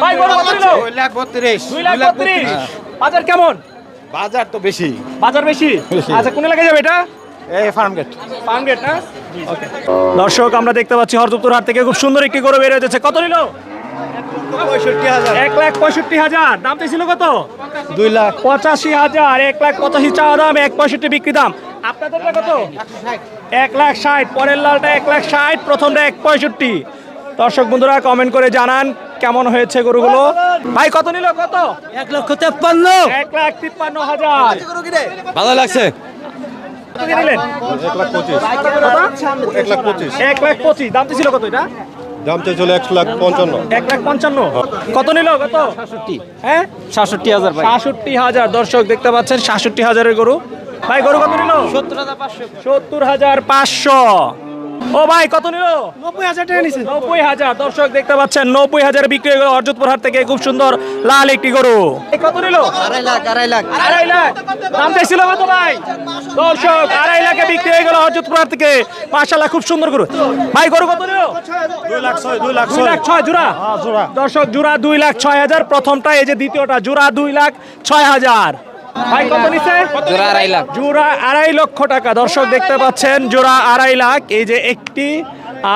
ভাই গরু কত নিল? 2,32,000 বাজার কেমন? বাজার তো বেশি। বাজার বেশি। আচ্ছা কোন এলাকায় যাবে এটা? এই ফার্ম গেট না ওকে। দর্শক আমরা দেখতে পাচ্ছি হরজতপুর হাট থেকে খুব সুন্দর একটি গরু বের হয়েছে। কত নিল? 65,000 1,65,000। দামটা ছিল কত? 2,85,000 1,85,000 চাওয়া দাম, 1,65 বিক্রি দাম। আপনাদেরটা কত? 1,60,000। পরের লালটা 1,60,000, প্রথমটা 1,65,000। দর্শক বন্ধুরা কমেন্ট করে জানান কেমন হয়েছে গরুগুলো। ভাই কত নিল? কত? 1,53,000 1,53,000। ভালো লাগছে। কত দিয়ে নিলেন? 1,25,000 1,25,000। দামটা ছিল কত এটা? দাম তো চলে 1,55,000 1,55,000। কত নিল? কত? 66 হ্যাঁ 66,000 ভাই। 66,000। দর্শক দেখতে পাচ্ছেন 66,000-এর গরু। ভাই গরু কত নিল? 70,500। ও ভাই কত নিল? 90,000 টাকা নিছে। 90,000। দর্শক দেখতে পাচ্ছেন 90,000 বিক্রি হয়ে গেল হরজতপুর হাট থেকে খুব সুন্দর লাল একটি গরু। এই কত নিল? 2.5 লাখ 2.5 লাখ 2.5 লাখ। দাম চাইছিল কত ভাই? দর্শক 2.5 লাখে বিক্রি হয়ে গেল হরজতপুর হাট থেকে। মাশাআল্লাহ খুব সুন্দর গরু। ভাই গরু কত নিল? 2,06,000 2,06,000 জোড়া। জোড়া। দর্শক জোড়া 2,06,000। প্রথমটা এই যে দ্বিতীয়টা জোড়া 2,06,000। ভাই কত নিছে? জোড়া 2.5 লাখ। জোড়া 2.5 লক্ষ টাকা। দর্শক দেখতে পাচ্ছেন জোড়া 2.5 লাখ। এই যে একটি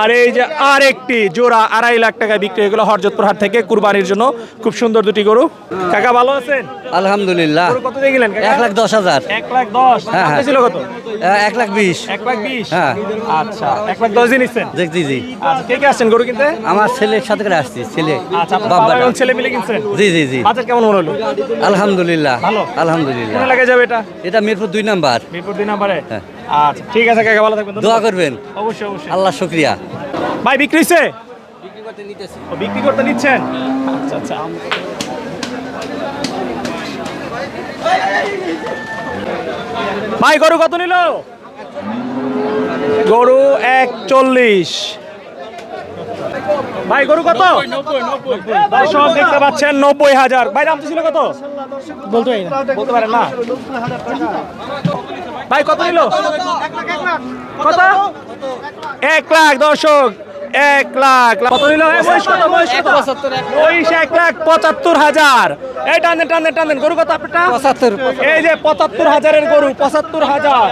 আর এই যে আরেকটি জোড়া 2.5 লাখ টাকা বিক্রি হয়ে গেল হরজতপুর হাট থেকে কুরবানির জন্য। খুব সুন্দর দুটি গরু। কাকা ভালো আছেন? আলহামদুলিল্লাহ। গরু কত দিয়ে গেলেন কাকা? 1,10,000 1,10,000। হ্যাঁ, দামটা ছিল কত? 1,20,000 1,20,000। হ্যাঁ। আচ্ছা 1,10,000 দিয়ে নিচ্ছেন। জি জি। আচ্ছা কে কে আসছেন গরু কিনতে? আমার ছেলের সাথে করে আসছি, ছেলে আচ্ছা আপনার বাবা বাবা এবং ছেলে মিলে কিনছেন? জি। বাজার কেমন মনে হলো? আলহামদুলিল্লাহ ভালো? আলহামদুলিল্লাহ। কোন এলাকায় যাবে এটা? এটা মিরপুর 2 নাম্বার। মিরপুর 2 নম্বরে। হ্যাঁ। আচ্ছা ঠিক আছে কাকা ভালো থাকবেন। দোয়া করবেন। অবশ্যই অবশ্যই। আল্লাহ শুকরিয়া। ভাই বিক্রি হইছে? ও, বিক্রি করতে নিচ্ছেন? আচ্ছা আচ্ছা। ভাই গরু কত নিল? গরু 1,40,000। ভাই গরু কত? দর্শক দেখতে পাচ্ছেন 90,000। ভাই দাম ছিল কত? বলতে পারেন না। ভাই কত নিল? কত? 1 লাখ। দর্শক 1 লাখ। কত নিল? মহিষ কত? মহিষ 1,75,000। এই টানেন গরু কত আপনারটা? 75। এই যে 75,000-এর গরু 75,000।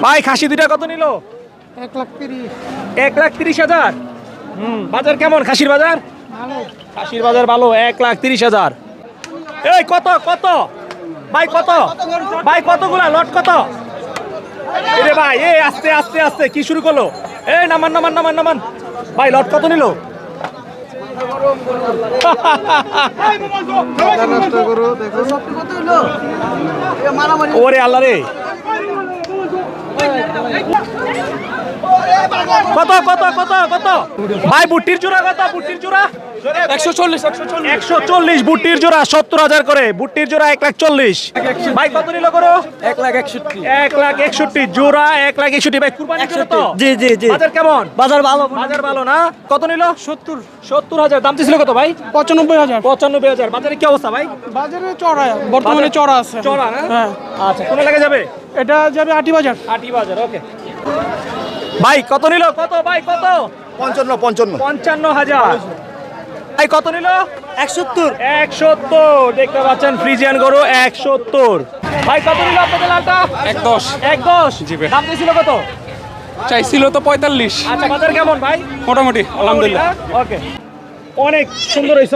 ভাই খাসি দুইটা কত নিল? 1,30,000। বাজার কেমন খাসির বাজার? খাসির বাজার ভালো। 1,30,000। এই কত ভাই কত? ভাই কতগুলা লট কত? এরে ভাই এই আস্তে আস্তে আস্তে কি শুরু করলো? এই নামান। ভাই লট কত নিল? ওরে আল্লাহ রে। কত ভাই বুট্টির জোড়া কত? বুট্টির জোড়া 140 বুট্টির জোড়া 70,000 করে। বুট্টির জোড়া 1,40,000। ভাই কত নিল করো? 1,61,000 জোড়া 1,61,000। ভাই কুরবানি জন্য তো? জি বাজার কেমন? বাজার ভালো না? কত নিল? 70,000। দাম ছিল কত ভাই? 95,000। বাজারে কি অবস্থা ভাই? বাজারে চড়া বর্তমানে চড়া আছে। চড়া না? হ্যাঁ। আচ্ছা কোন এলাকায় যাবে? এটা যাবে আটি বাজার। ওকে। ভাই কত নিল? কত ভাই কত? 55,000। ভাই কত নিল? 170। দেখতে পাচ্ছেন ফ্রিজিয়ান গরু 170। ভাই কত নিল আপনাদের লালটা? 1,10। দাম ছিল কত? চাইছিল তো 45। আচ্ছা বাজার কেমন ভাই? মোটামুটি আলহামদুলিল্লাহ। ওকে। অনেক সুন্দর হয়েছে।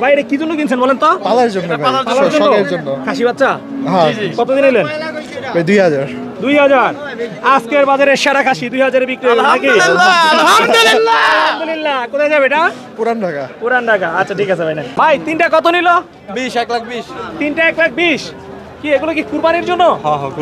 ভাই এটা কি জন্য কিনছেন বলেন তো? পালার জন্য ভাই, পালার জন্য? শখের জন্য। খাসি বাচ্চা? হ্যাঁ। কত দিন নিলেন? ভাই 2,000 2,000। আজকের বাজারে সেরা খাসি 2,000-এ বিক্রি হলো নাকি? আলহামদুলিল্লাহ। কোথায় যাবে এটা? পুরান ঢাকা। পুরান ঢাকা। আচ্ছা ঠিক আছে ভাই না। ভাই তিনটা কত নিল? 1,20,000 তিনটা 1,20,000। কি এগুলো কি কুরবানির জন্য? হ্যাঁ